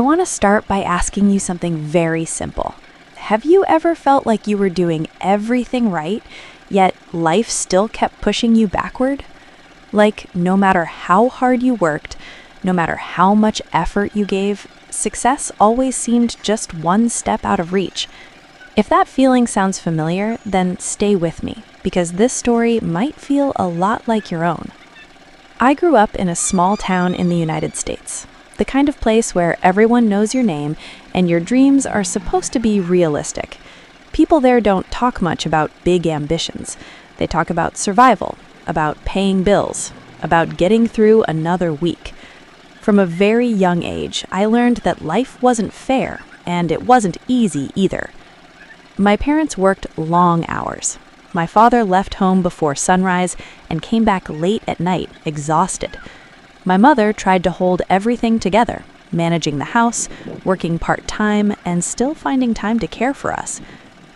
want to start by asking you something very simple. Have you ever felt like you were doing everything right, yet life still kept pushing you backward? Like, no matter how hard you worked, no matter how much effort you gave, success always seemed just one step out of reach. If that feeling sounds familiar, then stay with me, because this story might feel a lot like your own. I grew up in a small town in the United States, the kind of place where everyone knows your name and your dreams are supposed to be realistic. People there don't talk much about big ambitions. They talk about survival, about paying bills, about getting through another week. From a very young age, I learned that life wasn't fair, and it wasn't easy either. My parents worked long hours. My father left home before sunrise and came back late at night, exhausted. My mother tried to hold everything together, managing the house, working part-time, and still finding time to care for us.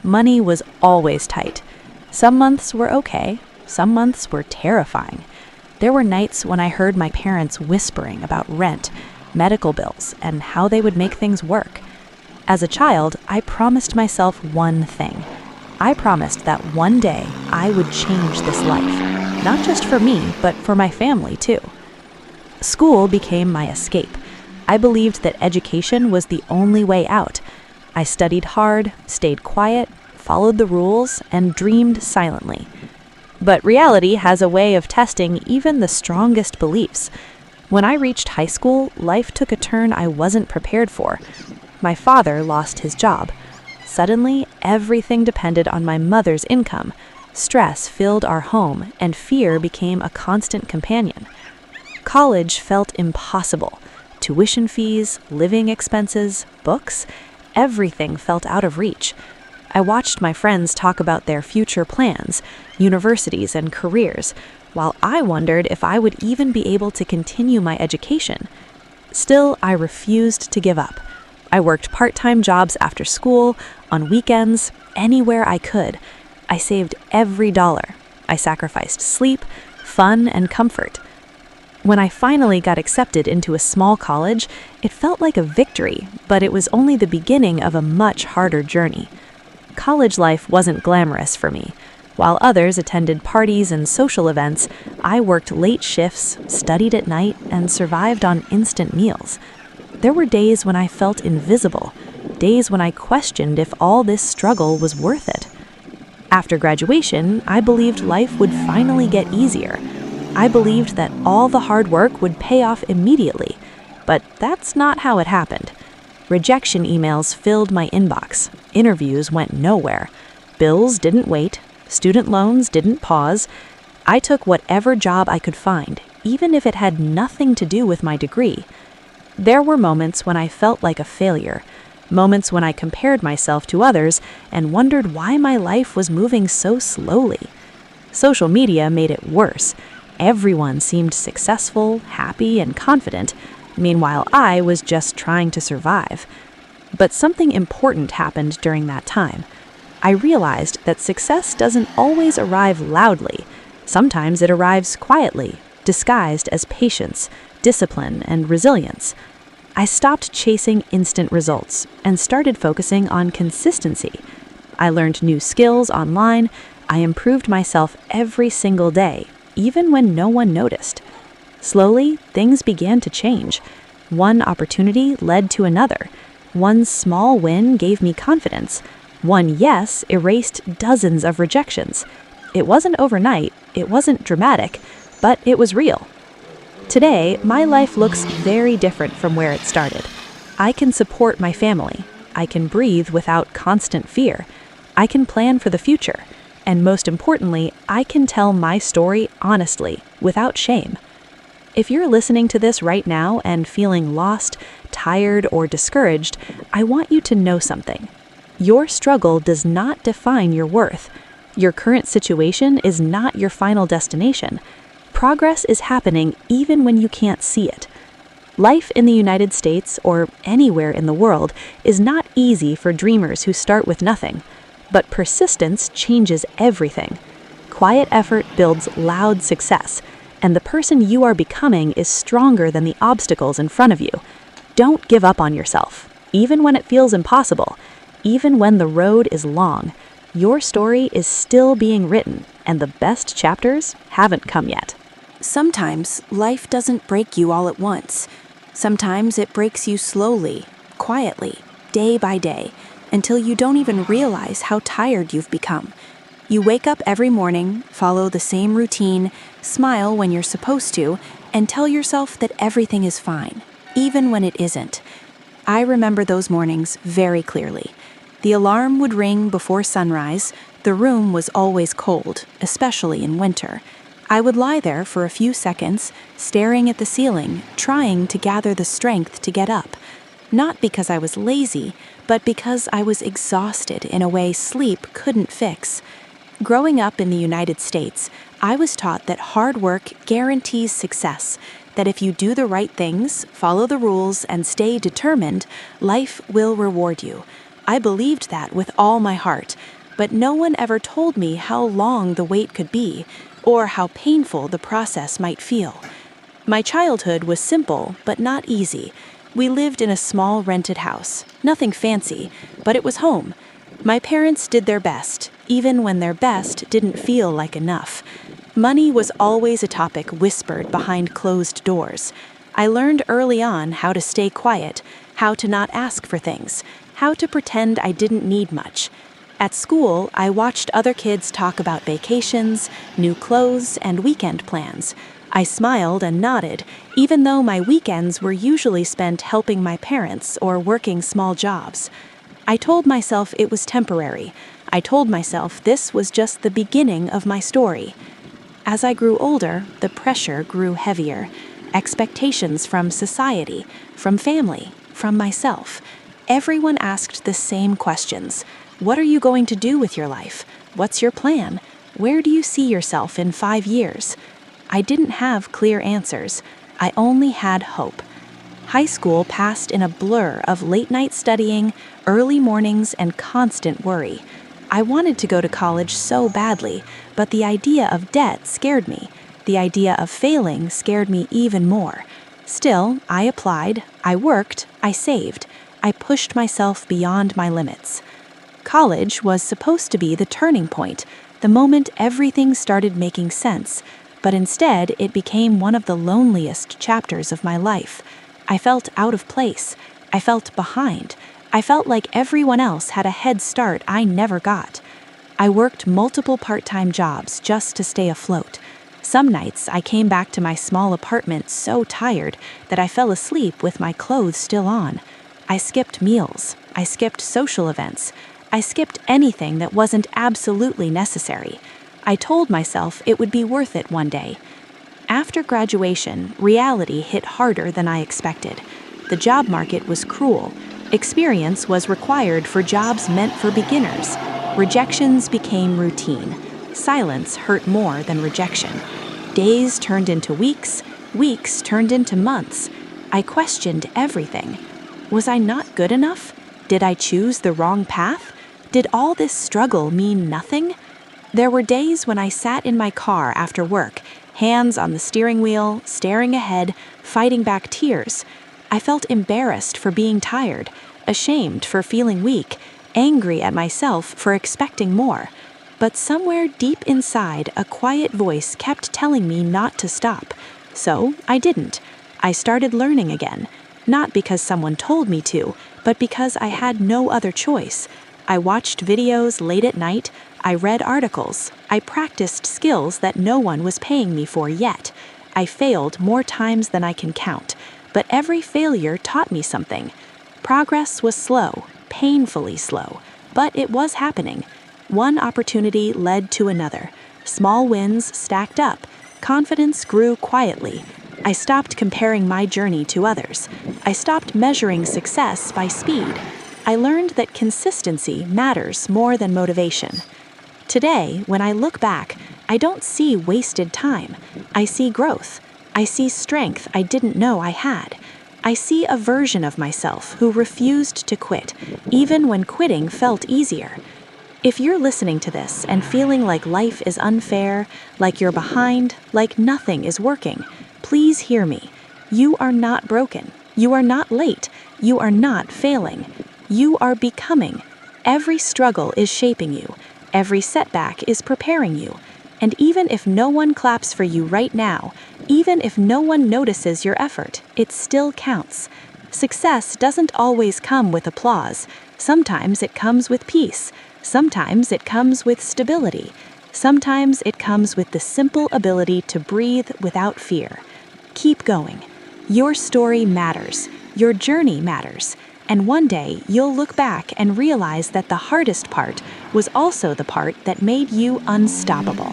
Money was always tight. Some months were okay, some months were terrifying. There were nights when I heard my parents whispering about rent, medical bills, and how they would make things work. As a child, I promised myself one thing. I promised that one day I would change this life, not just for me, but for my family too. School became my escape. I believed that education was the only way out. I studied hard, stayed quiet, followed the rules, and dreamed silently. But reality has a way of testing even the strongest beliefs. When I reached high school, life took a turn I wasn't prepared for. My father lost his job. Suddenly, everything depended on my mother's income. Stress filled our home, and fear became a constant companion. College felt impossible. Tuition fees, living expenses, books, everything felt out of reach. I watched my friends talk about their future plans, universities and careers, while I wondered if I would even be able to continue my education. Still, I refused to give up. I worked part-time jobs after school, on weekends, anywhere I could. I saved every dollar. I sacrificed sleep, fun, and comfort. When I finally got accepted into a small college, it felt like a victory, but it was only the beginning of a much harder journey. College life wasn't glamorous for me. While others attended parties and social events, I worked late shifts, studied at night, and survived on instant meals. There were days when I felt invisible, days when I questioned if all this struggle was worth it. After graduation, I believed life would finally get easier. I believed that all the hard work would pay off immediately, but that's not how it happened. Rejection emails filled my inbox, interviews went nowhere, bills didn't wait, student loans didn't pause. I took whatever job I could find, even if it had nothing to do with my degree. There were moments when I felt like a failure, moments when I compared myself to others and wondered why my life was moving so slowly. Social media made it worse. Everyone seemed successful, happy, and confident. Meanwhile, I was just trying to survive. But something important happened during that time. I realized that success doesn't always arrive loudly. Sometimes it arrives quietly, disguised as patience, discipline, and resilience. I stopped chasing instant results and started focusing on consistency. I learned new skills online. I improved myself every single day, even when no one noticed. Slowly, things began to change. One opportunity led to another. One small win gave me confidence. One yes erased dozens of rejections. It wasn't overnight, it wasn't dramatic, but it was real. Today, my life looks very different from where it started. I can support my family. I can breathe without constant fear. I can plan for the future. And most importantly, I can tell my story honestly, without shame. If you're listening to this right now and feeling lost, tired, or discouraged, I want you to know something. Your struggle does not define your worth. Your current situation is not your final destination. Progress is happening even when you can't see it. Life in the United States, or anywhere in the world, is not easy for dreamers who start with nothing. But persistence changes everything. Quiet effort builds loud success, and the person you are becoming is stronger than the obstacles in front of you. Don't give up on yourself, even when it feels impossible, even when the road is long. Your story is still being written, and the best chapters haven't come yet. Sometimes life doesn't break you all at once. Sometimes it breaks you slowly, quietly, day by day, until you don't even realize how tired you've become. You wake up every morning, follow the same routine, smile when you're supposed to, and tell yourself that everything is fine, even when it isn't. I remember those mornings very clearly. The alarm would ring before sunrise. The room was always cold, especially in winter. I would lie there for a few seconds, staring at the ceiling, trying to gather the strength to get up. Not because I was lazy, but because I was exhausted in a way sleep couldn't fix. Growing up in the United States, I was taught that hard work guarantees success, that if you do the right things, follow the rules, and stay determined, life will reward you. I believed that with all my heart, but no one ever told me how long the wait could be, or how painful the process might feel. My childhood was simple, but not easy. We lived in a small rented house, nothing fancy, but it was home. My parents did their best, even when their best didn't feel like enough. Money was always a topic whispered behind closed doors. I learned early on how to stay quiet, how to not ask for things, how to pretend I didn't need much. At school, I watched other kids talk about vacations, new clothes, and weekend plans. I smiled and nodded, even though my weekends were usually spent helping my parents or working small jobs. I told myself it was temporary. I told myself this was just the beginning of my story. As I grew older, the pressure grew heavier. Expectations from society, from family, from myself. Everyone asked the same questions. What are you going to do with your life? What's your plan? Where do you see yourself in 5 years? I didn't have clear answers. I only had hope. High school passed in a blur of late-night studying, early mornings, and constant worry. I wanted to go to college so badly, but the idea of debt scared me. The idea of failing scared me even more. Still, I applied, I worked, I saved. I pushed myself beyond my limits. College was supposed to be the turning point, the moment everything started making sense, but instead it became one of the loneliest chapters of my life. I felt out of place. I felt behind. I felt like everyone else had a head start I never got. I worked multiple part-time jobs just to stay afloat. Some nights I came back to my small apartment so tired that I fell asleep with my clothes still on. I skipped meals. I skipped social events. I skipped anything that wasn't absolutely necessary. I told myself it would be worth it one day. After graduation, reality hit harder than I expected. The job market was cruel. Experience was required for jobs meant for beginners. Rejections became routine. Silence hurt more than rejection. Days turned into weeks. Weeks turned into months. I questioned everything. Was I not good enough? Did I choose the wrong path? Did all this struggle mean nothing? There were days when I sat in my car after work, hands on the steering wheel, staring ahead, fighting back tears. I felt embarrassed for being tired, ashamed for feeling weak, angry at myself for expecting more. But somewhere deep inside, a quiet voice kept telling me not to stop. So I didn't. I started learning again. Not because someone told me to, but because I had no other choice. I watched videos late at night. I read articles. I practiced skills that no one was paying me for yet. I failed more times than I can count, but every failure taught me something. Progress was slow, painfully slow, but it was happening. One opportunity led to another. Small wins stacked up. Confidence grew quietly. I stopped comparing my journey to others. I stopped measuring success by speed. I learned that consistency matters more than motivation. Today, when I look back, I don't see wasted time. I see growth. I see strength I didn't know I had. I see a version of myself who refused to quit, even when quitting felt easier. If you're listening to this and feeling like life is unfair, like you're behind, like nothing is working, please hear me. You are not broken. You are not late. You are not failing. You are becoming. Every struggle is shaping you. Every setback is preparing you. And even if no one claps for you right now, even if no one notices your effort, it still counts. Success doesn't always come with applause. Sometimes it comes with peace. Sometimes it comes with stability. Sometimes it comes with the simple ability to breathe without fear. Keep going. Your story matters. Your journey matters. And one day you'll look back and realize that the hardest part was also the part that made you unstoppable.